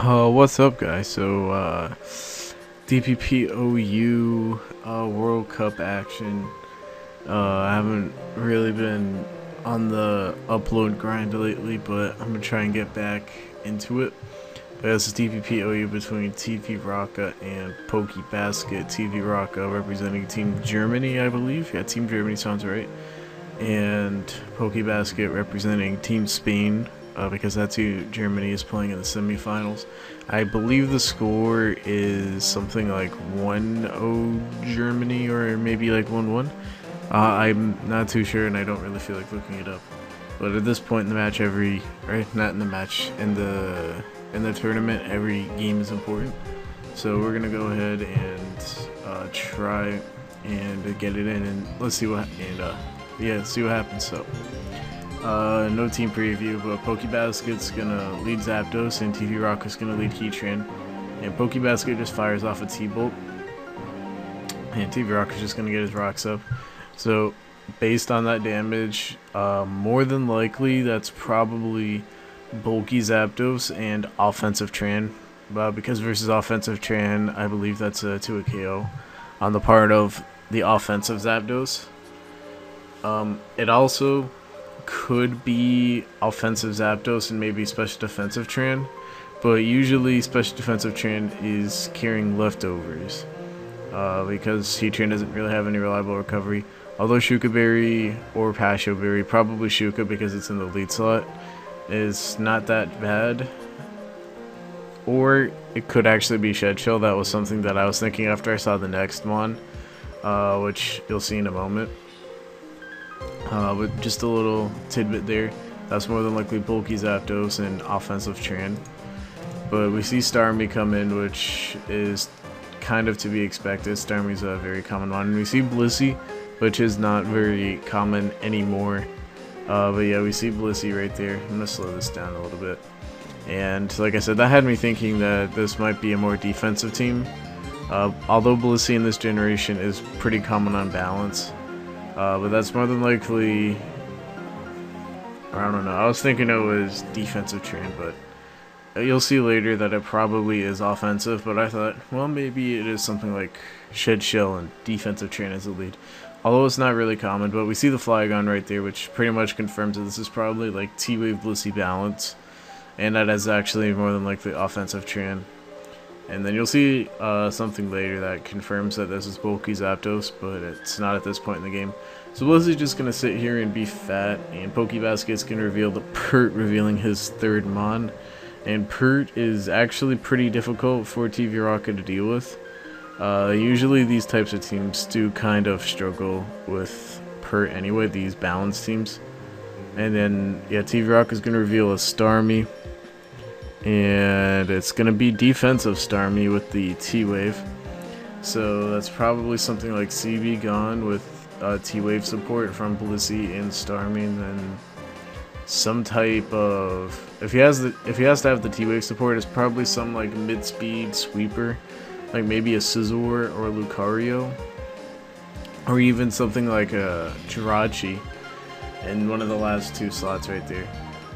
What's up, guys? DPP OU World Cup action. I haven't really been on the upload grind lately, but I'm gonna try and get back into it. This is DPP OU between TV-Rocka and Pokebasket. TV-Rocka representing Team Germany, I believe. Yeah, Team Germany sounds right. And Pokebasket representing Team Spain, because that's who Germany is playing in the semifinals. I believe the score is something like 1-0 Germany, or maybe like 1-1. I'm not too sure, and I don't really feel like looking it up. But at this point in the match, not in the match, in the tournament, every game is important. So we're gonna go ahead and try and get it in, and let's see what see what happens. So. No team preview, but Pokebasket's gonna lead Zapdos and TV-Rocka's gonna lead Heatran. And Pokebasket just fires off a T-Bolt. And TV-Rocka's just gonna get his rocks up. So, based on that damage, more than likely that's probably bulky Zapdos and offensive Tran. Because versus offensive Tran, I believe that's to a KO on the part of the offensive Zapdos. It also could be offensive Zapdos and maybe special defensive Tran, but usually special defensive Tran is carrying leftovers because Heatran doesn't really have any reliable recovery. Although Shuka Berry or Pasho Berry, probably Shuka because it's in the lead slot, is not that bad. Or it could actually be Shed Shell. That was something that I was thinking after I saw the next one, which you'll see in a moment. But just a little tidbit there. That's more than likely bulky Zapdos and offensive Tran. But we see Starmie come in, which is kind of to be expected. Starmie's a very common one. And we see Blissey, which is not very common anymore. But yeah, we see Blissey right there. I'm going to slow this down a little bit. And like I said, that had me thinking that this might be a more defensive team. Although Blissey in this generation is pretty common on balance. But that's more than likely, or I don't know, I was thinking it was defensive Tran, but you'll see later that it probably is offensive, but I thought, well, maybe it is something like Shed Shell and defensive Tran as the lead. Although it's not really common, but we see the Flygon right there, which pretty much confirms that this is probably like T-Wave Blissey balance, and that is actually more than likely offensive Tran. And then you'll see something later that confirms that this is bulky Zapdos, but it's not at this point in the game. So Blissey's just going to sit here and be fat, and Pokebasket's going to reveal the Pert, revealing his third Mon. And Pert is actually pretty difficult for TV-Rocka to deal with. Usually these types of teams do kind of struggle with Pert anyway, these balanced teams. And then, yeah, TV-Rocka is going to reveal a Starmie. And it's going to be defensive Starmie with the T-Wave. So that's probably something like CB Gone with T-Wave support from Blissey and Starmie, and then some type of... If he has to have the T-Wave support, it's probably some like mid-speed sweeper. Like maybe a Scizor or a Lucario. Or even something like a Jirachi in one of the last two slots right there.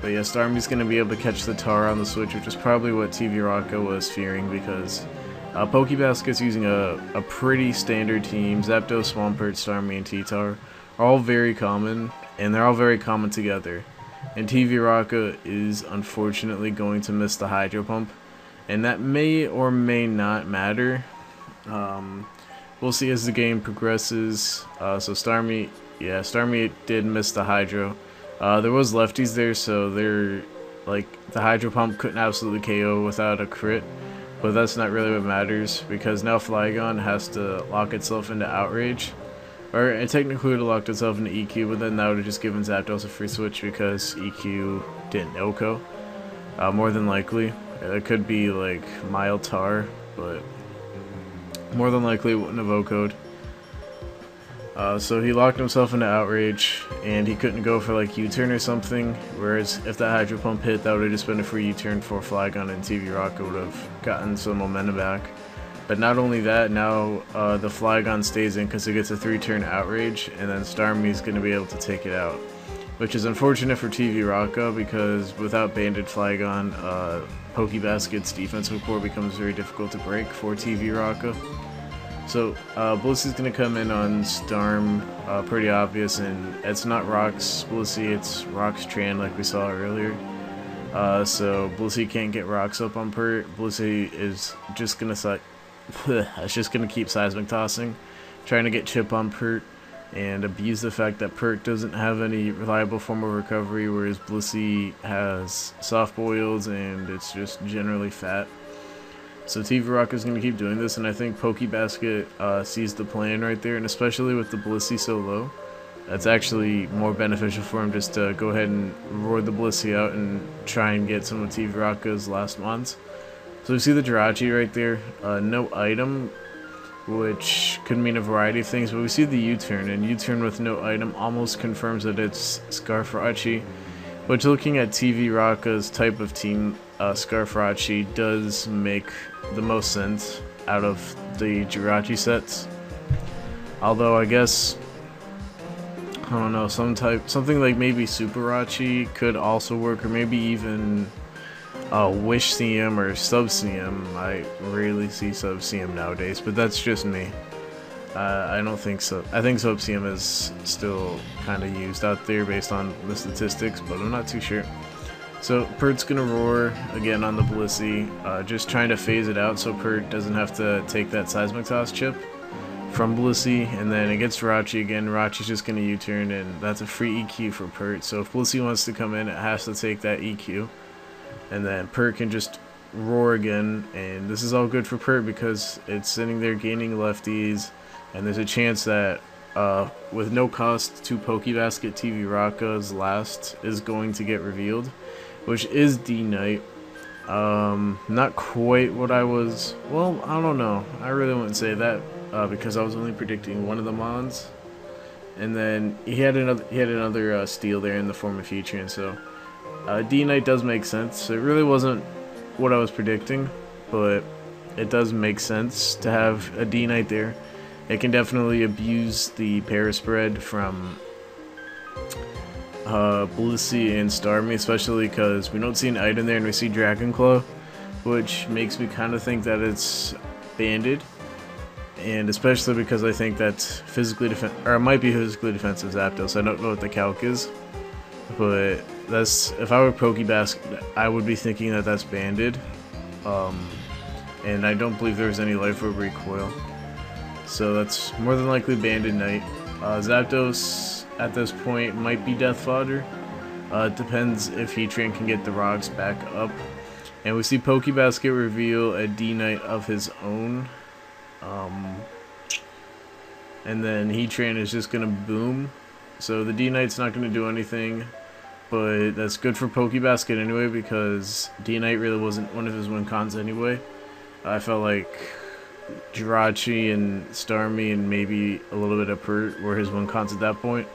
But yeah, Starmie's going to be able to catch the Tar on the switch, which is probably what TV-Rocka was fearing, because Pokebasket's using a pretty standard team. Zapdos, Swampert, Starmie, and T-Tar are all very common, and they're all very common together. And TV-Rocka is unfortunately going to miss the Hydro Pump, and that may or may not matter. We'll see as the game progresses. So Starmie did miss the Hydro. There was lefties there, so the Hydro Pump couldn't absolutely KO without a crit, but that's not really what matters, because now Flygon has to lock itself into Outrage, or it technically would have locked itself into EQ, but then that would have just given Zapdos a free switch because EQ didn't OHKO. More than likely, it could be like mild Tar, but more than likely it wouldn't have OHKO'd. So he locked himself into Outrage, and he couldn't go for like U-turn or something, whereas if that Hydro Pump hit, that would have just been a free U-turn for Flygon, and TV-Rocka would have gotten some momentum back. But not only that, now the Flygon stays in because it gets a 3-turn Outrage, and then Starmie's going to be able to take it out. which is unfortunate for TV-Rocka because without Banded Flygon, Pokebasket's defensive core becomes very difficult to break for TV-Rocka. So Blissey's going to come in on Storm, pretty obvious, and it's not Rock's Blissey, it's Rock's Tran like we saw earlier. So Blissey can't get rocks up on Pert. Blissey is just going to keep seismic tossing, trying to get chip on Pert, and abuse the fact that Pert doesn't have any reliable form of recovery, whereas Blissey has soft boils and it's just generally fat. So TV-Rocka is going to keep doing this, and I think Pokebasket sees the plan right there, and especially with the Blissey so low, that's actually more beneficial for him just to go ahead and roar the Blissey out and try and get some of TV-Rocka's last mons. So we see the Jirachi right there, no item, which could mean a variety of things, but we see the U-turn, and U-turn with no item almost confirms that it's Scarfrachi, which looking at TV-Rocka's type of team, Scarfrachi does make the most sense out of the Jirachi sets. Although I guess, I don't know, something like maybe Superachi could also work, or maybe even Wish CM or Sub CM. I rarely see Sub CM nowadays, but that's just me. I don't think so. I think Sub CM is still kind of used out there based on the statistics, but I'm not too sure. So Pert's gonna roar again on the Blissey, just trying to phase it out so Pert doesn't have to take that seismic toss chip from Blissey, and then it gets Rachi again. Rachi's just gonna U-turn, and that's a free EQ for Pert. So if Blissey wants to come in, it has to take that EQ, and then Pert can just roar again, and this is all good for Pert because it's sitting there gaining lefties, and there's a chance that with no cost to Pokebasket, TV-Rocka's last is going to get revealed, which is D-Knight. Not quite what I was, well, I don't know. I really wouldn't say that because I was only predicting one of the mons, and then he had another steal there in the form of Heatran, so D-Knight does make sense. It really wasn't what I was predicting, but it does make sense to have a D-Knight there. It can definitely abuse the paraspread from Blissey and Starmie, especially because we don't see an item there and we see Dragon Claw, which makes me kind of think that it's banded, and especially because I think that's physically or it might be physically defensive Zapdos. I don't know what the calc is, but that's, if I were Pokebasket, I would be thinking that that's banded, and I don't believe there's any life orb recoil, so that's more than likely banded Knight. Zapdos at this point might be death fodder. It depends if Heatran can get the rocks back up. And we see Pokebasket reveal a D-Knight of his own. And then Heatran is just going to boom. So the D-Knight's not going to do anything. But that's good for Pokebasket anyway, because D-Knight really wasn't one of his win cons anyway. I felt like Jirachi and Starmie and maybe a little bit of Pert were his win cons at that point.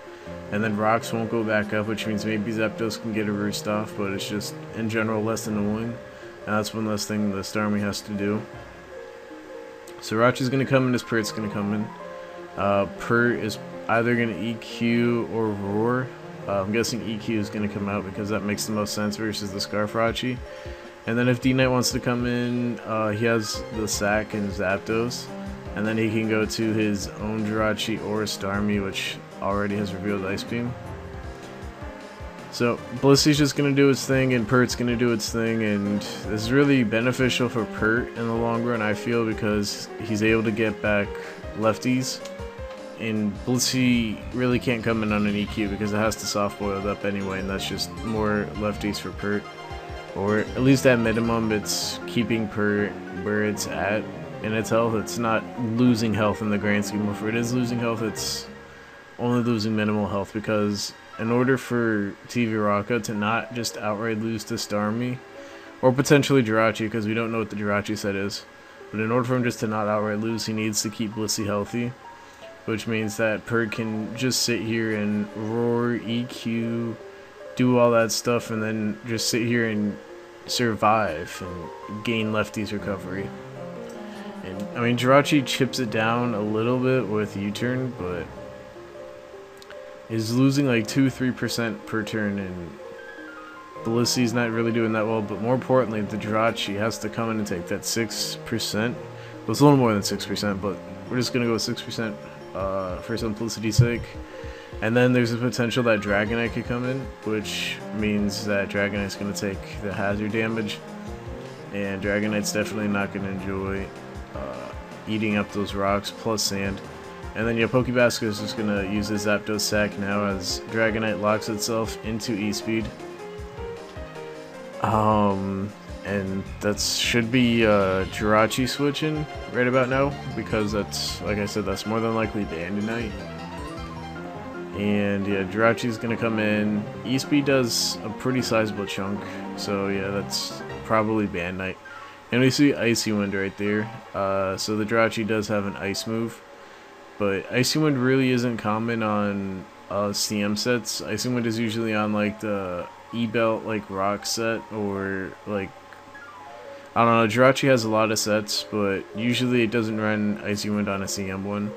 And then rocks won't go back up, which means maybe Zapdos can get a roost off, but it's just in general less annoying. And that's one less thing the Starmie has to do. So Rachi's going to come in as Pert's going to come in. Pert is either going to EQ or roar. I'm guessing EQ is going to come out because that makes the most sense versus the Scarfrachi. And then if D-Knight wants to come in, he has the Sack and Zapdos. And then he can go to his own Jirachi or Starmie, which already has revealed Ice Beam. So Blissey's just going to do its thing, and Pert's going to do its thing, and this is really beneficial for Pert in the long run, I feel, because he's able to get back lefties. And Blissey really can't come in on an EQ because it has to soft boil it up anyway, and that's just more lefties for Pert. Or at least at minimum, it's keeping Pert where it's at in its health. It's not losing health in the grand scheme. If it is losing health, it's only losing minimal health, because in order for TV-Rocka to not just outright lose to Starmie, or potentially Jirachi, because we don't know what the Jirachi set is, but in order for him just to not outright lose, he needs to keep Blissey healthy, which means that Pert can just sit here and roar, EQ, do all that stuff, and then just sit here and survive and gain lefties recovery. And I mean, Jirachi chips it down a little bit with U-turn, but is losing like 2-3% per turn, and Bellissi's not really doing that well, but more importantly, the Jirachi has to come in and take that 6%. Well, it's a little more than 6%, but we're just going to go with 6% for simplicity's sake. And then there's a potential that Dragonite could come in, which means that Dragonite's going to take the hazard damage. And Dragonite's definitely not going to enjoy eating up those rocks plus sand. And then Pokebasket is just going to use his Zapdos sack now as Dragonite locks itself into E-Speed. And that should be Jirachi switching right about now, because that's, like I said, that's more than likely Bandonite. And yeah, Jirachi's gonna come in. E-Speed does a pretty sizable chunk, so yeah, that's probably Bandonite. And we see Icy Wind right there. So the Jirachi does have an Ice move, but Icy Wind really isn't common on CM sets. Icy Wind is usually on like the E-Belt like rock set, or like, I don't know, Jirachi has a lot of sets, but usually it doesn't run Icy Wind on a CM one.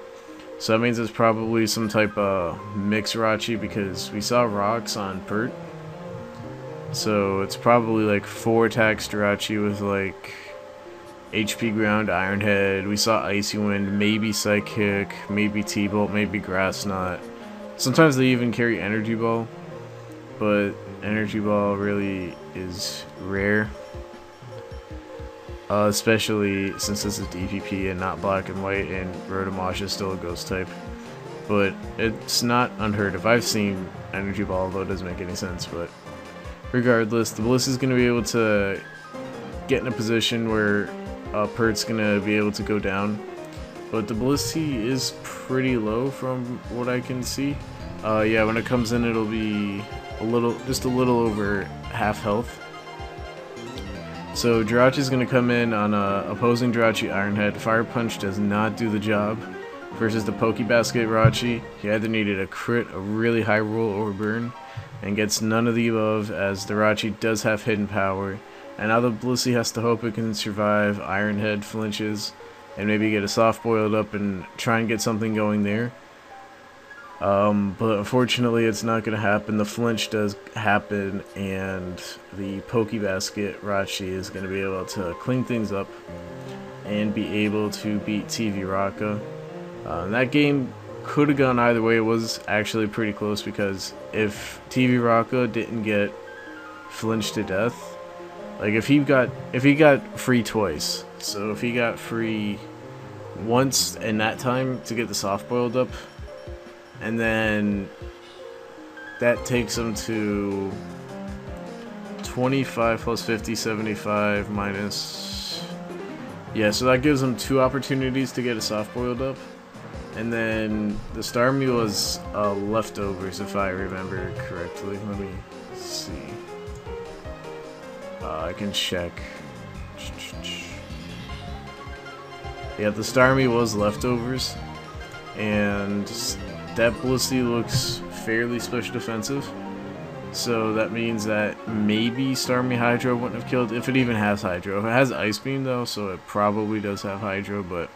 So that means it's probably some type of mix Rachi, because we saw rocks on Pert. So it's probably like 4 attacks Jirachi with like HP Ground, Iron Head. We saw Icy Wind, maybe Psychic, maybe T-Bolt, maybe Grass Knot. Sometimes they even carry Energy Ball, but Energy Ball really is rare. Especially since this is DPP and not Black and White, and Rotomosh is still a Ghost type. But it's not unheard of. I've seen Energy Ball, although it doesn't make any sense. But regardless, the Bliss is going to be able to get in a position where Pert's going to be able to go down. But the Blissey is pretty low from what I can see. Yeah, when it comes in, it'll be just a little over half health. So Jirachi's going to come in on opposing Jirachi Iron Head. Fire Punch does not do the job. Versus the Pokebasket Rachi, he either needed a crit, a really high roll, or burn, and gets none of the above, as the Rachi does have hidden power. And now the Blissey has to hope it can survive Iron Head flinches, and maybe get a soft boiled up and try and get something going there. But unfortunately it's not going to happen. The flinch does happen, and the Pokebasket Rachi is going to be able to clean things up and be able to beat TV-Rocka. That game could have gone either way. It was actually pretty close, because if TV-Rocka didn't get flinched to death, like if he got free twice, so if he got free once in that time to get the soft boiled up, and then that takes him to 25 plus 50, 75 minus... Yeah, so that gives him 2 opportunities to get a soft boiled up. And then the Starmie was leftovers, if I remember correctly. Let me see. I can check. Yeah, the Starmie was leftovers. And that Blissey looks fairly special defensive, so that means that maybe Starmie Hydro wouldn't have killed, if it even has Hydro. If it has Ice Beam though, so it probably does have Hydro, but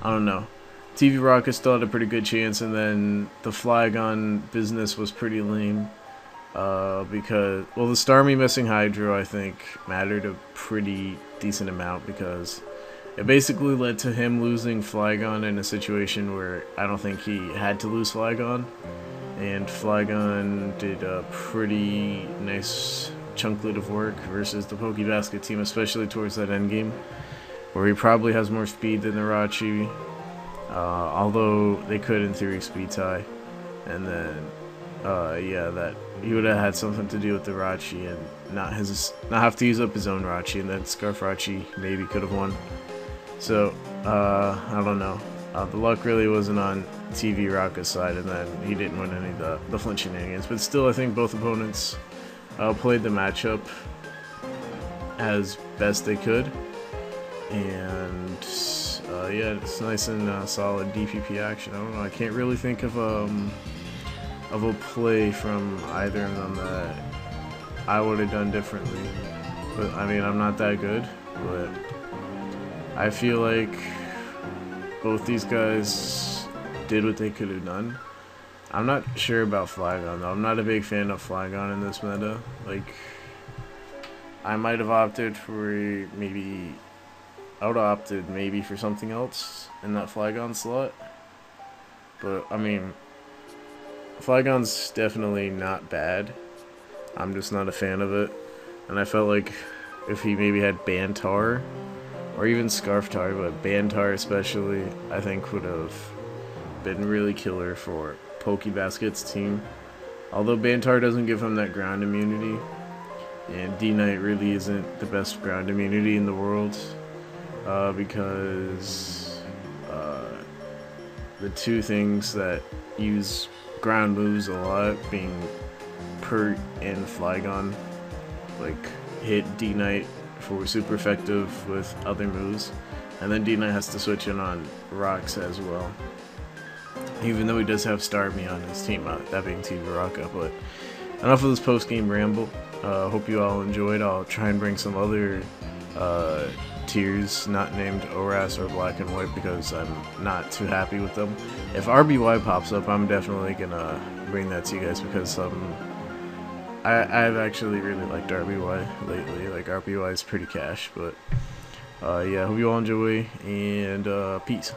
I don't know. TV-Rocka still had a pretty good chance, and then the Flygon business was pretty lame, because, well, the Starmie missing Hydro I think mattered a pretty decent amount, because it basically led to him losing Flygon in a situation where I don't think he had to lose Flygon. And Flygon did a pretty nice chunklet of work versus the Pokebasket team, especially towards that endgame, where he probably has more speed than the Rachi, although they could in theory speed tie. And then, yeah, that he would have had something to do with the Rachi and not have to use up his own Rachi, and then Scarf Rachi maybe could have won. So, I don't know. The luck really wasn't on TV-Rocka's side, and then he didn't win any of the flinch shenanigans. But still, I think both opponents played the matchup as best they could. And, yeah, it's nice and solid DPP action. I don't know, I can't really think of a play from either of them that I would have done differently. But, I mean, I'm not that good, but I feel like both these guys did what they could have done. I'm not sure about Flygon though. I'm not a big fan of Flygon in this meta. Like, I might have opted for maybe. I would have opted maybe for something else in that Flygon slot. But I mean, Flygon's definitely not bad. I'm just not a fan of it. And I felt like if he maybe had Bantar or even Scarftar, but Bantar especially, I think would have been really killer for Pokebasket's team. Although Bantar doesn't give him that ground immunity, and D-Knight really isn't the best ground immunity in the world, because the two things that use ground moves a lot, being Pert and Flygon, like hit D-Knight for super effective with other moves, and then D-Knight has to switch in on rocks as well. Even though he does have Starmie on his team, that being TV-Rocka. But enough of this post-game ramble. Hope you all enjoyed. I'll try and bring some other tiers not named ORAS or Black and White because I'm not too happy with them. If RBY pops up, I'm definitely gonna bring that to you guys because I've actually really liked RBY lately. Like, RBY is pretty cash, but yeah, hope you all enjoy, and peace.